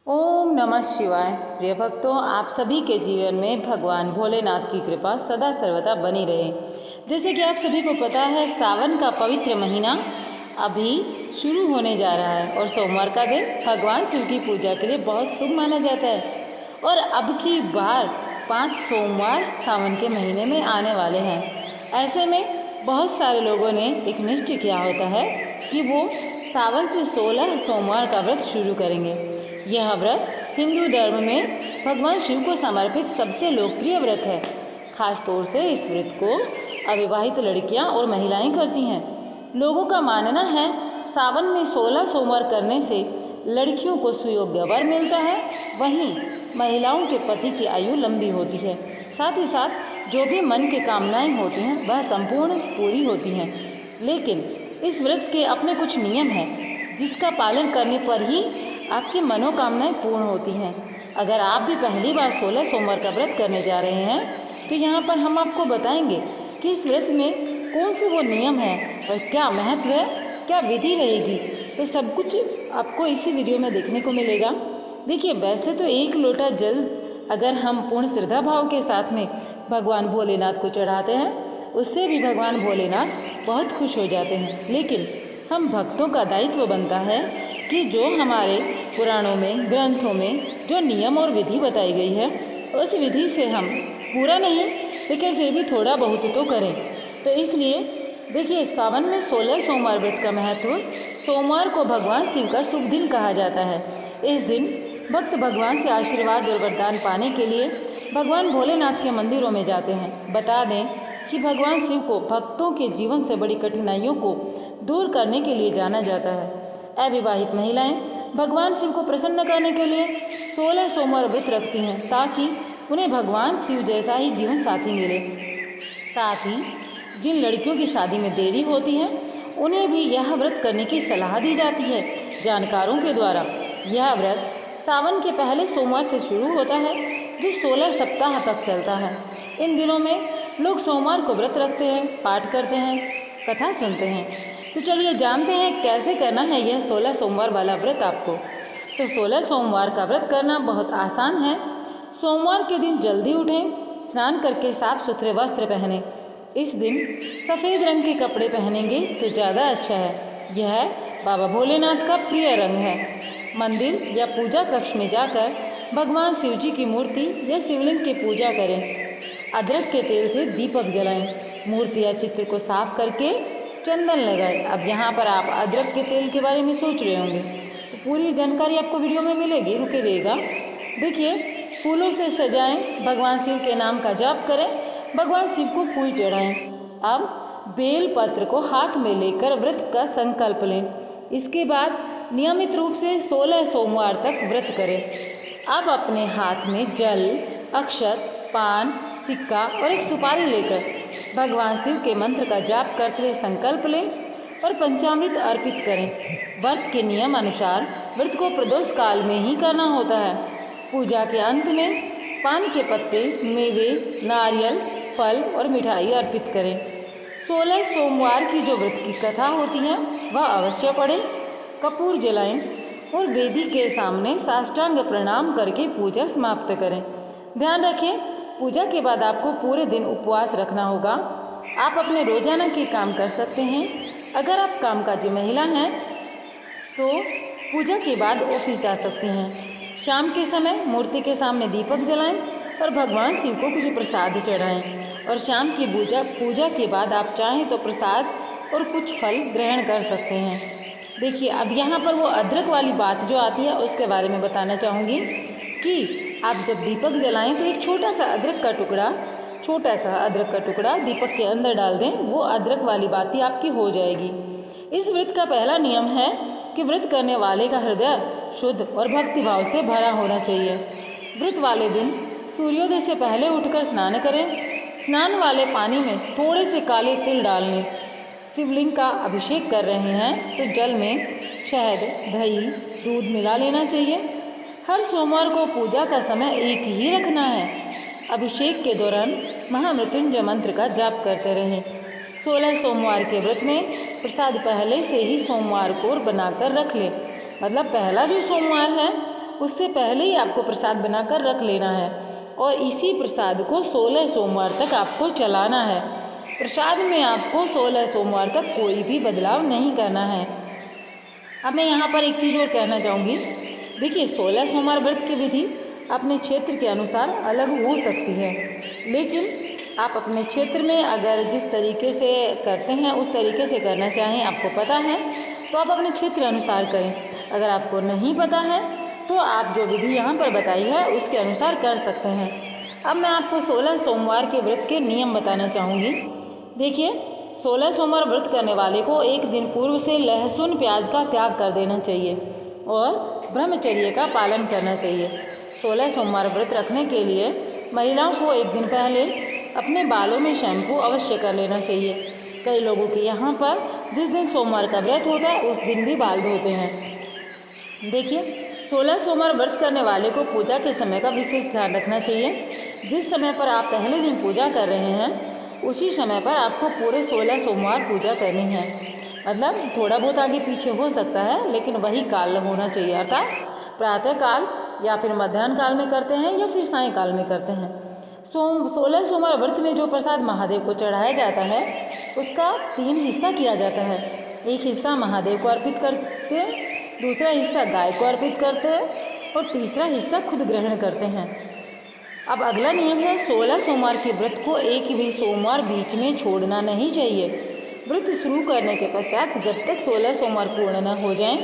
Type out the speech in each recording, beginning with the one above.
ओम नमः शिवाय। प्रिय भक्तों, आप सभी के जीवन में भगवान भोलेनाथ की कृपा सदा सर्वदा बनी रहे। जैसे कि आप सभी को पता है, सावन का पवित्र महीना अभी शुरू होने जा रहा है और सोमवार का दिन भगवान शिव की पूजा के लिए बहुत शुभ माना जाता है। और अब की बार 5 सोमवार सावन के महीने में आने वाले हैं। ऐसे में बहुत सारे लोगों ने एक निश्चय किया होता है कि वो सावन से 16 सोमवार का व्रत शुरू करेंगे। यह व्रत हिंदू धर्म में भगवान शिव को समर्पित सबसे लोकप्रिय व्रत है। खास तौर से इस व्रत को अविवाहित लड़कियां और महिलाएं करती हैं। लोगों का मानना है सावन में 16 सोमवार करने से लड़कियों को सुयोग्य वर मिलता है, वहीं महिलाओं के पति की आयु लंबी होती है। साथ ही साथ जो भी मन की कामनाएं होती हैं वह संपूर्ण पूरी होती हैं। लेकिन इस व्रत के अपने कुछ नियम हैं जिसका पालन करने पर ही आपकी मनोकामनाएं पूर्ण होती हैं। अगर आप भी पहली बार 16 सोमवार का व्रत करने जा रहे हैं तो यहाँ पर हम आपको बताएंगे कि इस व्रत में कौन से वो नियम हैं और क्या महत्व है, क्या विधि रहेगी। तो सब कुछ आपको इसी वीडियो में देखने को मिलेगा। देखिए, वैसे तो 1 लोटा जल अगर हम पूर्ण श्रद्धा भाव के साथ में भगवान भोलेनाथ को चढ़ाते हैं, उससे भी भगवान भोलेनाथ बहुत खुश हो जाते हैं। लेकिन हम भक्तों का दायित्व बनता है कि जो हमारे पुराणों में, ग्रंथों में जो नियम और विधि बताई गई है, उस विधि से हम पूरा नहीं लेकिन फिर भी थोड़ा बहुत तो करें। तो इसलिए देखिए, सावन में 16 सोमवार व्रत का महत्व। सोमवार को भगवान शिव का शुभ दिन कहा जाता है। इस दिन भक्त भगवान से आशीर्वाद और वरदान पाने के लिए भगवान भोलेनाथ के मंदिरों में जाते हैं। बता दें कि भगवान शिव को भक्तों के जीवन से बड़ी कठिनाइयों को दूर करने के लिए जाना जाता है। अविवाहित महिलाएं भगवान शिव को प्रसन्न करने के लिए 16 सोमवार व्रत रखती हैं ताकि उन्हें भगवान शिव जैसा ही जीवन साथी मिले। साथ ही जिन लड़कियों की शादी में देरी होती है उन्हें भी यह व्रत करने की सलाह दी जाती है। जानकारों के द्वारा यह व्रत सावन के पहले सोमवार से शुरू होता है जो 16 सप्ताह तक चलता है। इन दिनों में लोग सोमवार को व्रत रखते हैं, पाठ करते हैं, कथा सुनते हैं। तो चलिए जानते हैं कैसे करना है यह 16 सोमवार वाला व्रत आपको। तो 16 सोमवार का व्रत करना बहुत आसान है। सोमवार के दिन जल्दी उठें, स्नान करके साफ सुथरे वस्त्र पहनें। इस दिन सफ़ेद रंग के कपड़े पहनेंगे तो ज़्यादा अच्छा है। यह बाबा भोलेनाथ का प्रिय रंग है। मंदिर या पूजा कक्ष में जाकर भगवान शिव जी की मूर्ति या शिवलिंग की पूजा करें। अदरक के तेल से दीपक जलाएं। मूर्ति या चित्र को साफ करके चंदन लगाएं। अब यहाँ पर आप अदरक के तेल के बारे में सोच रहे होंगे, तो पूरी जानकारी आपको वीडियो में मिलेगी, रुके रहिएगा। देखिए, फूलों से सजाएं, भगवान शिव के नाम का जाप करें, भगवान शिव को फूल चढ़ाएं। अब बेल पत्र को हाथ में लेकर व्रत का संकल्प लें। इसके बाद नियमित रूप से 16 सोमवार तक व्रत करें। अब अपने हाथ में जल, अक्षत, पान, सिक्का और एक सुपारी लेकर भगवान शिव के मंत्र का जाप करते हुए संकल्प लें और पंचामृत अर्पित करें। व्रत के नियम अनुसार व्रत को प्रदोष काल में ही करना होता है। पूजा के अंत में पान के पत्ते, मेवे, नारियल, फल और मिठाई अर्पित करें। 16 सोमवार की जो व्रत की कथा होती है वह अवश्य पढ़ें, कपूर जलाएं और वेदी के सामने साष्टांग प्रणाम करके पूजा समाप्त करें। ध्यान रखें, पूजा के बाद आपको पूरे दिन उपवास रखना होगा। आप अपने रोजाना के काम कर सकते हैं। अगर आप कामकाजी महिला हैं तो पूजा के बाद ऑफिस जा सकती हैं। शाम के समय मूर्ति के सामने दीपक जलाएं और भगवान शिव को कुछ प्रसाद चढ़ाएं। और शाम की पूजा के बाद आप चाहें तो प्रसाद और कुछ फल ग्रहण कर सकते हैं। देखिए, अब यहाँ पर वो अदरक वाली बात जो आती है उसके बारे में बताना चाहूँगी कि आप जब दीपक जलाएं तो एक छोटा सा अदरक का टुकड़ा दीपक के अंदर डाल दें। वो अदरक वाली बात ही आपकी हो जाएगी। इस व्रत का पहला नियम है कि व्रत करने वाले का हृदय शुद्ध और भक्तिभाव से भरा होना चाहिए। व्रत वाले दिन सूर्योदय से पहले उठकर स्नान करें। स्नान वाले पानी में थोड़े से काले तिल डाल लें। शिवलिंग का अभिषेक कर रहे हैं तो जल में शहद, दही, दूध मिला लेना चाहिए। हर सोमवार को पूजा का समय एक ही रखना है। अभिषेक के दौरान महामृत्युंजय मंत्र का जाप करते रहें। 16 सोमवार के व्रत में प्रसाद पहले से ही सोमवार को बनाकर रख लें। मतलब पहला जो सोमवार है उससे पहले ही आपको प्रसाद बनाकर रख लेना है और इसी प्रसाद को 16 सोमवार तक आपको चलाना है। प्रसाद में आपको 16 सोमवार तक कोई भी बदलाव नहीं करना है। अब मैं यहाँ पर एक चीज़ और कहना चाहूँगी। देखिए, 16 सोमवार व्रत की विधि अपने क्षेत्र के अनुसार अलग हो सकती है, लेकिन आप अपने क्षेत्र में अगर जिस तरीके से करते हैं उस तरीके से करना चाहें, आपको पता है तो आप अपने क्षेत्र अनुसार करें। अगर आपको नहीं पता है तो आप जो विधि यहाँ पर बताई है उसके अनुसार कर सकते हैं। अब मैं आपको 16 सोमवार के व्रत के नियम बताना चाहूँगी। देखिए, 16 सोमवार व्रत करने वाले को एक दिन पूर्व से लहसुन प्याज का त्याग कर देना चाहिए और ब्रह्मचर्य का पालन करना चाहिए। 16 सोमवार व्रत रखने के लिए महिलाओं को एक दिन पहले अपने बालों में शैम्पू अवश्य कर लेना चाहिए। कई लोगों के यहाँ पर जिस दिन सोमवार का व्रत होता है उस दिन भी बाल धोते हैं। देखिए, 16 सोमवार व्रत करने वाले को पूजा के समय का विशेष ध्यान रखना चाहिए। जिस समय पर आप पहले दिन पूजा कर रहे हैं उसी समय पर आपको पूरे 16 सोमवार पूजा करनी है। मतलब थोड़ा बहुत आगे पीछे हो सकता है, लेकिन वही काल होना चाहिए, अर्थात प्रातः काल या फिर मध्याह्न काल में करते हैं या फिर सायंकाल में करते हैं। 16 सोमवार व्रत में जो प्रसाद महादेव को चढ़ाया जाता है उसका 3 हिस्सा किया जाता है। एक हिस्सा महादेव को अर्पित करते हैं, दूसरा हिस्सा गाय को अर्पित करते हैं और तीसरा हिस्सा खुद ग्रहण करते हैं। अब अगला नियम है, 16 सोमवार के व्रत को एक भी सोमवार बीच में छोड़ना नहीं चाहिए। व्रत शुरू करने के पश्चात जब तक 16 सोमवार पूर्ण न हो जाएं,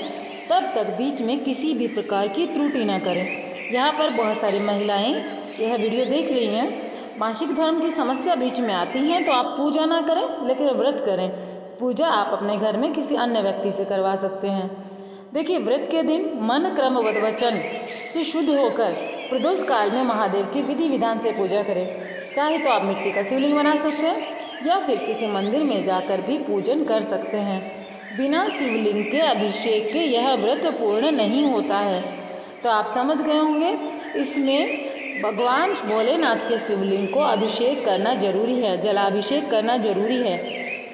तब तक बीच में किसी भी प्रकार की त्रुटि न करें। यहाँ पर बहुत सारी महिलाएं यह वीडियो देख रही हैं, मासिक धर्म की समस्या बीच में आती हैं तो आप पूजा ना करें लेकिन व्रत करें। पूजा आप अपने घर में किसी अन्य व्यक्ति से करवा सकते हैं। देखिए, व्रत के दिन मन क्रम वचन से शुद्ध होकर प्रदोष काल में महादेव की विधि विधान से पूजा करें। चाहे तो आप मिट्टी का शिवलिंग बना सकते हैं या फिर किसी मंदिर में जाकर भी पूजन कर सकते हैं। बिना शिवलिंग के अभिषेक के यह व्रत पूर्ण नहीं होता है। तो आप समझ गए होंगे, इसमें भगवान भोलेनाथ के शिवलिंग को अभिषेक करना जरूरी है, जलाभिषेक करना जरूरी है।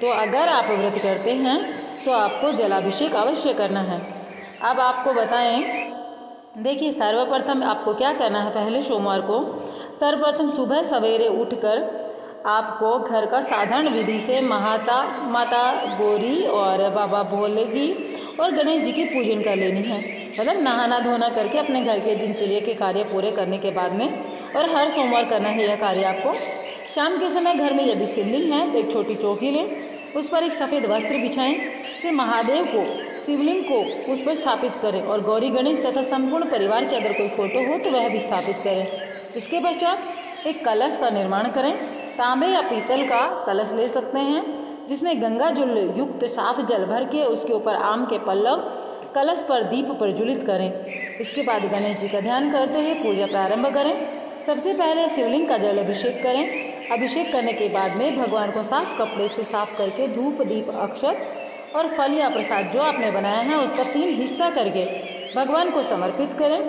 तो अगर आप व्रत करते हैं तो आपको जलाभिषेक अवश्य करना है। अब आपको बताएं, देखिए, सर्वप्रथम आपको क्या करना है। पहले सोमवार को सर्वप्रथम सुबह सवेरे उठकर आपको घर का साधारण विधि से माता गौरी और बाबा भोले की और गणेश जी की पूजन कर लेनी है। मतलब नहाना धोना करके अपने घर के दिनचर्या के कार्य पूरे करने के बाद में, और हर सोमवार करना है यह कार्य आपको। शाम के समय घर में यदि शिवलिंग है तो एक छोटी चौकी लें, उस पर एक सफ़ेद वस्त्र बिछाएं, फिर महादेव को शिवलिंग को उस पर स्थापित करें और गौरी गणेश तथा संपूर्ण परिवार की अगर कोई फोटो हो तो वह भी स्थापित करें। इसके पश्चात एक कलश का निर्माण करें। तांबे या पीतल का कलश ले सकते हैं जिसमें गंगा जल युक्त साफ जल भर के उसके ऊपर आम के पल्लव कलश पर दीप प्रज्वलित करें। इसके बाद गणेश जी का ध्यान करते हुए पूजा प्रारंभ करें। सबसे पहले शिवलिंग का जल अभिषेक करें। अभिषेक करने के बाद में भगवान को साफ कपड़े से साफ करके धूप दीप अक्षत और फल या प्रसाद जो आपने बनाया है उसका 3 हिस्सा करके भगवान को समर्पित करें।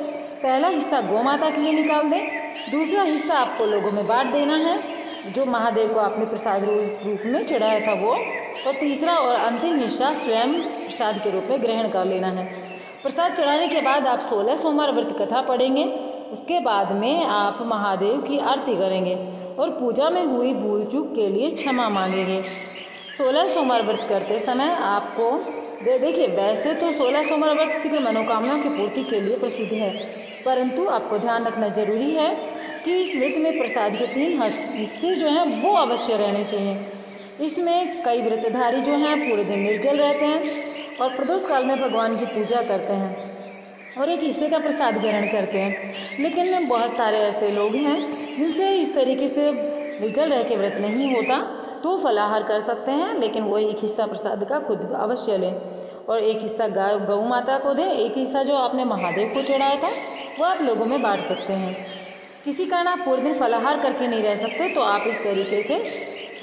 पहला हिस्सा गौ माता के लिए निकाल दें, दूसरा हिस्सा आपको लोगों में बांट देना है जो महादेव को आपने प्रसाद रूप में चढ़ाया था वो, और तीसरा और अंतिम हिस्सा स्वयं प्रसाद के रूप में ग्रहण कर लेना है। प्रसाद चढ़ाने के बाद आप 16 सोमवार व्रत कथा पढ़ेंगे। उसके बाद में आप महादेव की आरती करेंगे और पूजा में हुई भूल चूक के लिए क्षमा मांगेंगे। 16 सोमवार व्रत करते समय आपको देखिए, वैसे तो 16 सोमवार व्रत शीघ्र मनोकामना की पूर्ति के लिए प्रसिद्ध है, परंतु आपको ध्यान रखना जरूरी है कि इस व्रत में प्रसाद के 3 हिस्से जो हैं वो अवश्य रहने चाहिए। इसमें कई व्रतधारी जो हैं पूरे दिन निर्जल रहते हैं और प्रदोष काल में भगवान की पूजा करते हैं और एक हिस्से का प्रसाद ग्रहण करते हैं। लेकिन बहुत सारे ऐसे लोग हैं जिनसे इस तरीके से निर्जल रह के व्रत नहीं होता, तो फलाहार कर सकते हैं, लेकिन वो एक हिस्सा प्रसाद का खुद अवश्य लें और एक हिस्सा गौ माता को दें। एक हिस्सा जो आपने महादेव को चढ़ाया था वो आप लोगों में बांट सकते हैं। किसी कारण आप पूरे दिन फलाहार करके नहीं रह सकते तो आप इस तरीके से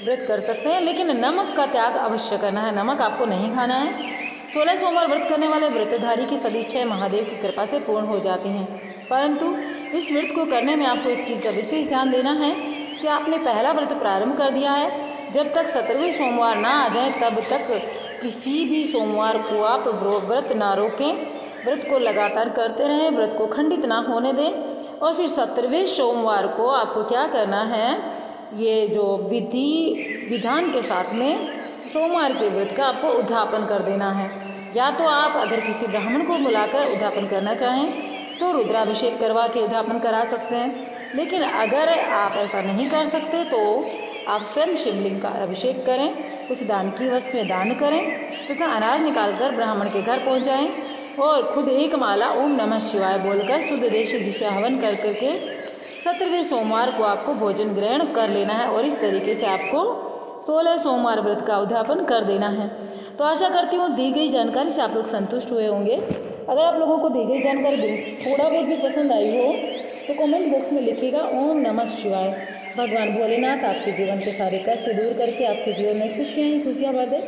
व्रत कर सकते हैं, लेकिन नमक का त्याग अवश्य करना है, नमक आपको नहीं खाना है। 16 सोमवार व्रत करने वाले व्रतधारी की सभी इच्छाएं महादेव की कृपा से पूर्ण हो जाती हैं, परंतु इस व्रत को करने में आपको एक चीज़ का विशेष ध्यान देना है कि आपने पहला व्रत प्रारंभ कर दिया है, जब तक 17वें सोमवार ना आ जाए तब तक किसी भी सोमवार को आप व्रत ना रोकें व्रत को लगातार करते रहें, व्रत को खंडित ना होने दें। और फिर 17वें सोमवार को आपको क्या करना है, ये जो विधान के साथ में सोमवार के व्रत का आपको उद्यापन कर देना है। या तो आप अगर किसी ब्राह्मण को बुलाकर उद्यापन करना चाहें तो रुद्राभिषेक करवा के उद्यापन करा सकते हैं, लेकिन अगर आप ऐसा नहीं कर सकते तो आप स्वयं शिवलिंग का अभिषेक करें, कुछ दान की वस्तुएं दान करें तथा अनाज निकालकर ब्राह्मण के घर पहुंचाएं और खुद एक माला ओम नमः शिवाय बोलकर शुद्ध देशी घी से हवन कर करके 17वें सोमवार को आपको भोजन ग्रहण कर लेना है। और इस तरीके से आपको 16 सोमवार व्रत का उद्यापन कर देना है। तो आशा करती हूँ दी गई जानकारी से आप लोग संतुष्ट हुए होंगे। अगर आप लोगों को दी गई जानकारी थोड़ा बहुत भी पसंद आई हो तो कमेंट बॉक्स में लिखिएगा ओम नमः शिवाय। भगवान भोलेनाथ आपके जीवन के सारे कष्ट दूर करके आपके जीवन में खुशियाँ ही खुशियाँ भर दे,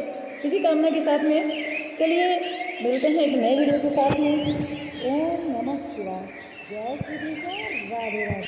इसी कामना के साथ में चलिए मिलते हैं एक नए वीडियो के साथ में। ओम नमः शिवाय। जय श्री कृष्ण, राधे राधे।